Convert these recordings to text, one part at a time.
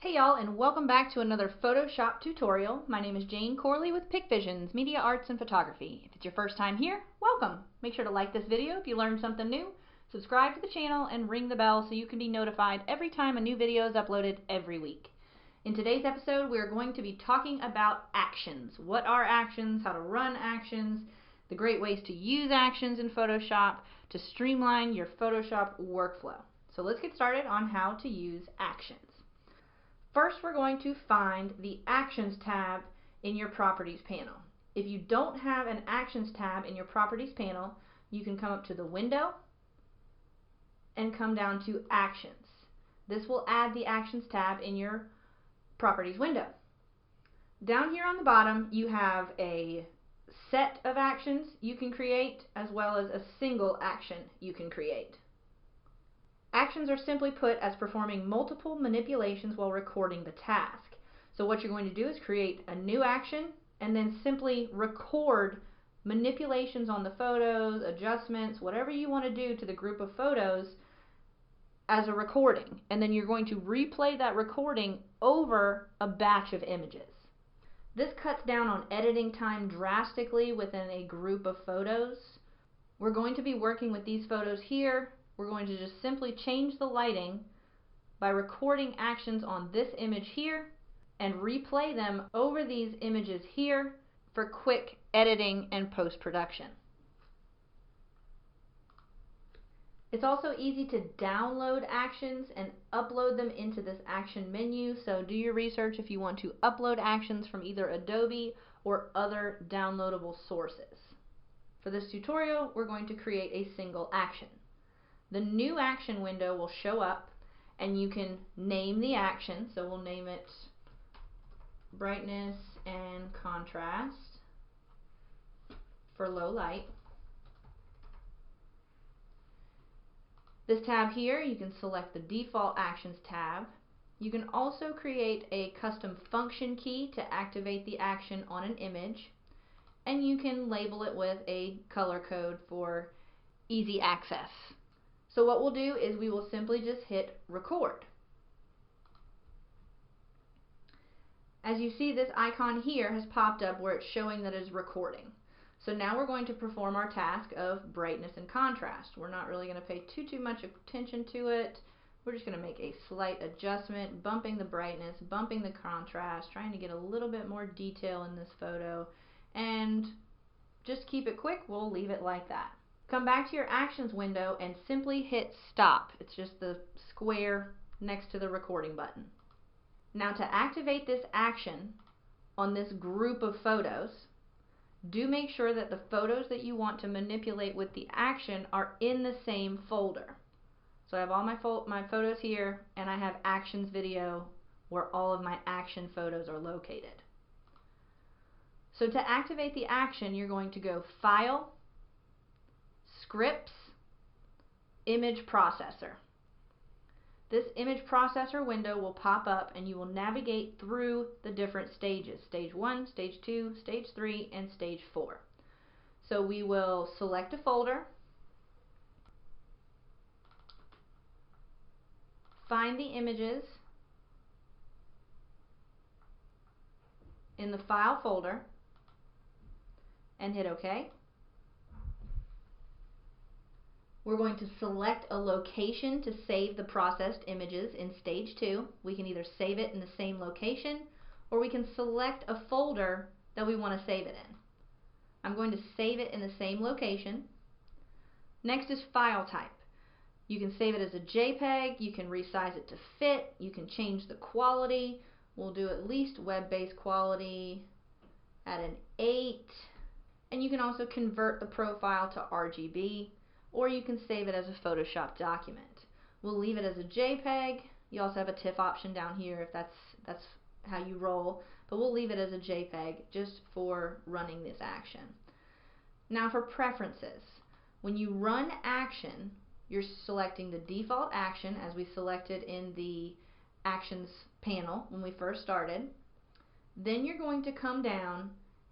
Hey y'all, and welcome back to another Photoshop tutorial. My name is Jane Corley with PicVisions, Media Arts and Photography. If it's your first time here, welcome. Make sure to like this video if you learned something new, subscribe to the channel, and ring the bell so you can be notified every time a new video is uploaded every week. In today's episode, we are going to be talking about actions. What are actions, how to run actions, the great ways to use actions in Photoshop to streamline your Photoshop workflow. So let's get started on how to use actions. First, we're going to find the Actions tab in your Properties panel. If you don't have an Actions tab in your Properties panel, you can come up to the window and come down to Actions. This will add the Actions tab in your Properties window. Down here on the bottom, you have a set of actions you can create as well as a single action you can create. Actions are simply put as performing multiple manipulations while recording the task. So what you're going to do is create a new action and then simply record manipulations on the photos, adjustments, whatever you want to do to the group of photos as a recording. And then you're going to replay that recording over a batch of images. This cuts down on editing time drastically within a group of photos. We're going to be working with these photos here. We're going to just simply change the lighting by recording actions on this image here and replay them over these images here for quick editing and post-production. It's also easy to download actions and upload them into this action menu, so do your research if you want to upload actions from either Adobe or other downloadable sources. For this tutorial, we're going to create a single action. The new action window will show up and you can name the action. So we'll name it brightness and contrast for low light. This tab here, you can select the default actions tab. You can also create a custom function key to activate the action on an image, and you can label it with a color code for easy access. So what we'll do is we will simply just hit record. As you see, this icon here has popped up where it's showing that it's recording. So now we're going to perform our task of brightness and contrast. We're not really going to pay too much attention to it. We're just going to make a slight adjustment, bumping the brightness, bumping the contrast, trying to get a little bit more detail in this photo, and just keep it quick. We'll leave it like that. Come back to your actions window and simply hit stop. It's just the square next to the recording button. Now to activate this action on this group of photos, do make sure that the photos that you want to manipulate with the action are in the same folder. So I have all my photos here, and I have actions video where all of my action photos are located. So to activate the action, you're going to go File, Scripts, Image Processor. This image processor window will pop up and you will navigate through the different stages. Stage 1, Stage 2, Stage 3, and Stage 4. So we will select a folder, find the images in the File folder, and hit OK. We're going to select a location to save the processed images in Stage 2. We can either save it in the same location or we can select a folder that we want to save it in. I'm going to save it in the same location. Next is file type. You can save it as a JPEG, you can resize it to fit, you can change the quality. We'll do at least web-based quality at an 8, and you can also convert the profile to RGB, or you can save it as a Photoshop document. We'll leave it as a JPEG. You also have a TIFF option down here if that's how you roll, but we'll leave it as a JPEG just for running this action. Now for preferences. When you run action, you're selecting the default action as we selected in the Actions panel when we first started. Then you're going to come down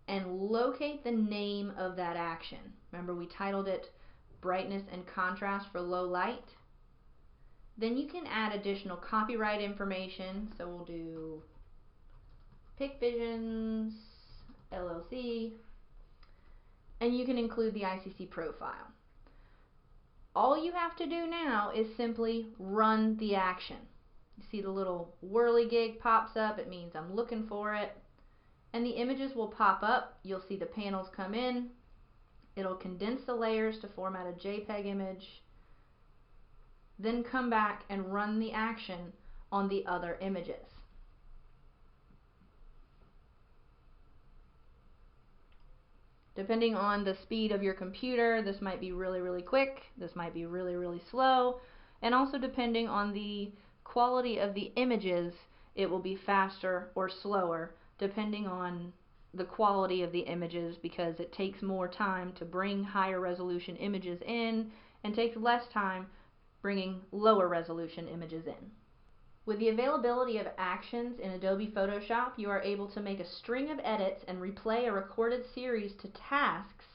and locate the name of that action. Remember, we titled it Brightness and Contrast for Low Light. Then you can add additional copyright information. So we'll do Pic Visions, LLC, and you can include the ICC profile. All you have to do now is simply run the action. You see the little whirligig pops up, it means I'm looking for it. And the images will pop up. You'll see the panels come in. It'll condense the layers to format a JPEG image. Then come back and run the action on the other images. Depending on the speed of your computer, this might be really, really quick. This might be really, really slow. And also depending on the quality of the images, it will be faster or slower depending on the quality of the images, because it takes more time to bring higher resolution images in and takes less time bringing lower resolution images in. With the availability of actions in Adobe Photoshop, you are able to make a string of edits and replay a recorded series to tasks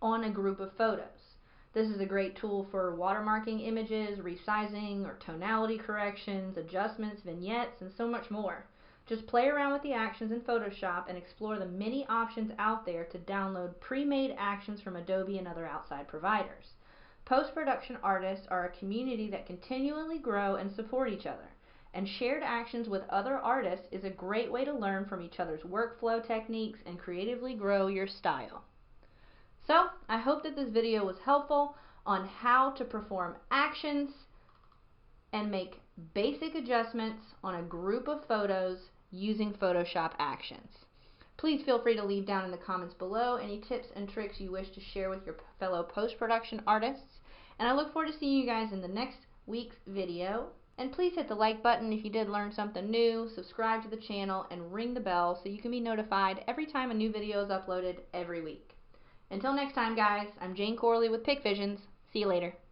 on a group of photos. This is a great tool for watermarking images, resizing or tonality corrections, adjustments, vignettes, and so much more. Just play around with the actions in Photoshop and explore the many options out there to download pre-made actions from Adobe and other outside providers. Post-production artists are a community that continually grow and support each other, and shared actions with other artists is a great way to learn from each other's workflow techniques and creatively grow your style. So, I hope that this video was helpful on how to perform actions and make basic adjustments on a group of photos using Photoshop actions. Please feel free to leave down in the comments below any tips and tricks you wish to share with your fellow post-production artists. And I look forward to seeing you guys in the next week's video. And please hit the like button if you did learn something new, subscribe to the channel, and ring the bell so you can be notified every time a new video is uploaded every week. Until next time, guys, I'm Jane Corley with PicVisions. See you later.